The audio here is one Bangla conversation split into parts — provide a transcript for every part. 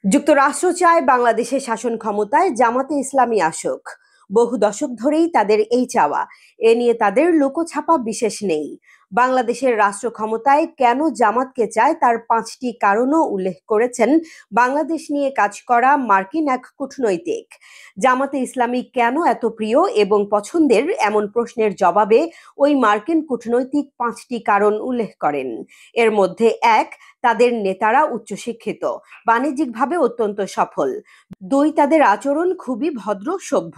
যুক্তরাষ্ট্র চায় বাংলাদেশের শাসন ক্ষমতায় জামাতে ইসলামী আসুক। বহু দশক ধরেই তাদের এই চাওয়া। এ নিয়ে তাদের লুকোছাপা বিশেষ নেই। বাংলাদেশের রাষ্ট্র ক্ষমতায় কেন জামাতকে চায় তার 5টি কারণও উল্লেখ করেছেন বাংলাদেশ নিয়ে কাজ করা মার্কিন এক কূটনৈতিক। জামাতে ইসলামী কেন এত প্রিয় এবং পছন্দের, এমন প্রশ্নের জবাবে ওই মার্কিন কূটনৈতিক 5টি কারণ উল্লেখ করেন। এর মধ্যে এক, তাদের নেতারা উচ্চশিক্ষিত, বাণিজ্যিকভাবে অত্যন্ত সফল। 2, তাদের আচরণ খুবই ভদ্র সভ্য,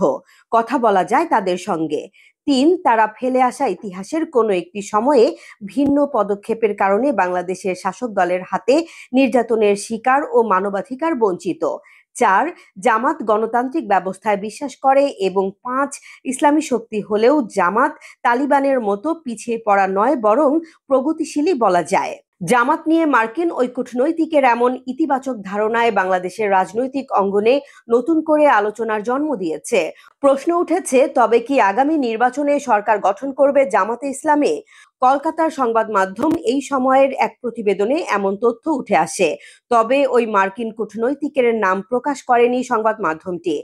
কথা বলা যায় তাদের সঙ্গে। 3, তারা ফেলে আসা ইতিহাসের কোনো একটি সময়ে ভিন্ন পদক্ষেপের কারণে বাংলাদেশের শাসক দলের হাতে নির্যাতনের শিকার ও মানবাধিকার বঞ্চিত। 4, জামাত গণতান্ত্রিক ব্যবস্থায় বিশ্বাস করে। এবং 5, ইসলামী শক্তি হলেও জামাত তালিবানের মতো পিছিয়ে পড়া নয়, বরং প্রগতিশীলই বলা যায়। জামাত নিয়ে মার্কিন ওই কূটনৈতিকের এমন ইতিবাচক ধারণায় বাংলাদেশের রাজনৈতিক অঙ্গনে নতুন করে আলোচনার জন্ম দিয়েছে। প্রশ্ন উঠেছে, তবে কি আগামী নির্বাচনে সরকার গঠন করবে জামাতে ইসলামী? কলকাতার সংবাদ মাধ্যম এই সময়ের এক প্রতিবেদনে এমন তথ্য উঠে আসে। তবে ওই মার্কিন কূটনৈতিকের নাম প্রকাশ করেনি সংবাদ মাধ্যমটি।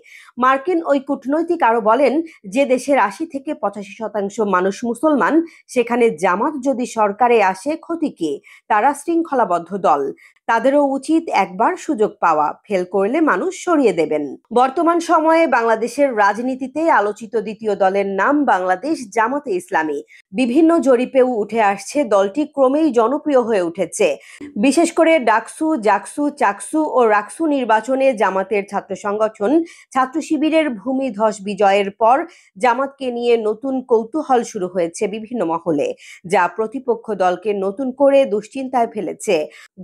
মার্কিন ওই কূটনৈতিক আরো বলেন, যে দেশের 80 থেকে 85% মানুষ মুসলমান, সেখানে জামাত যদি সরকারে আসে ক্ষতি কি? তারা শৃঙ্খলাবদ্ধ দল, তাদেরও উচিত একবার সুযোগ পাওয়া, ফেল করলে মানুষ সরিয়ে দেবেন। বর্তমান সময়ে বাংলাদেশের রাজনীতিতে আলোচিত দ্বিতীয় দলের নাম বাংলাদেশ জামাতে ইসলামী। বিভিন্ন জরিপেও উঠে আসছে দলটি ক্রমেই জনপ্রিয় হয়ে উঠেছে। বিশেষ করে ডাকসু, জাকসু, চাকসু ও রাকসু নির্বাচনে জামাতের ছাত্র সংগঠন ছাত্র শিবিরের ভূমিধস বিজয়ের পর জামাতকে নিয়ে নতুন কৌতূহল শুরু হয়েছে বিভিন্ন মহলে, যা প্রতিপক্ষ দলকে নতুন করে দুশ্চিন্তায় ফেলেছে।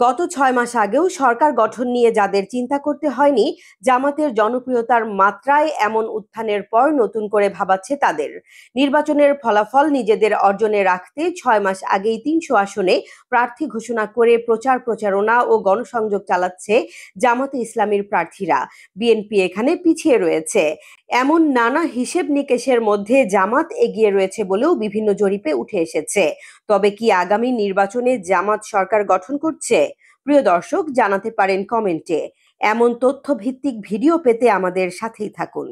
গত 6 মাস আগেও সরকার গঠন নিয়ে যাদের চিন্তা করতে হয়নি, জামাতের জনপ্রিয়তার মাত্রায় এমন উত্থানের পর নতুন করে ভাবাচ্ছে তাদের। নির্বাচনের ফলাফল নিজেদের অর্জনে রাখতে 6 মাস আগেই 300 আসনে প্রার্থী ঘোষণা করে প্রচারণা ও গণসংযোগ চালাচ্ছে জামাতে ইসলামীর প্রার্থীরা। বিএনপি এখানে পিছিয়ে রয়েছে। এমন নানা হিসেব নিকেশের মধ্যে জামাত এগিয়ে রয়েছে বলেও বিভিন্ন জরিপে উঠে এসেছে। তবে কি আগামী নির্বাচনে জামাত সরকার গঠন করছে? প্রিয় দর্শক, জানাতে পারেন কমেন্টে। এমন তথ্য ভিত্তিক ভিডিও পেতে আমাদের সাথেই থাকুন।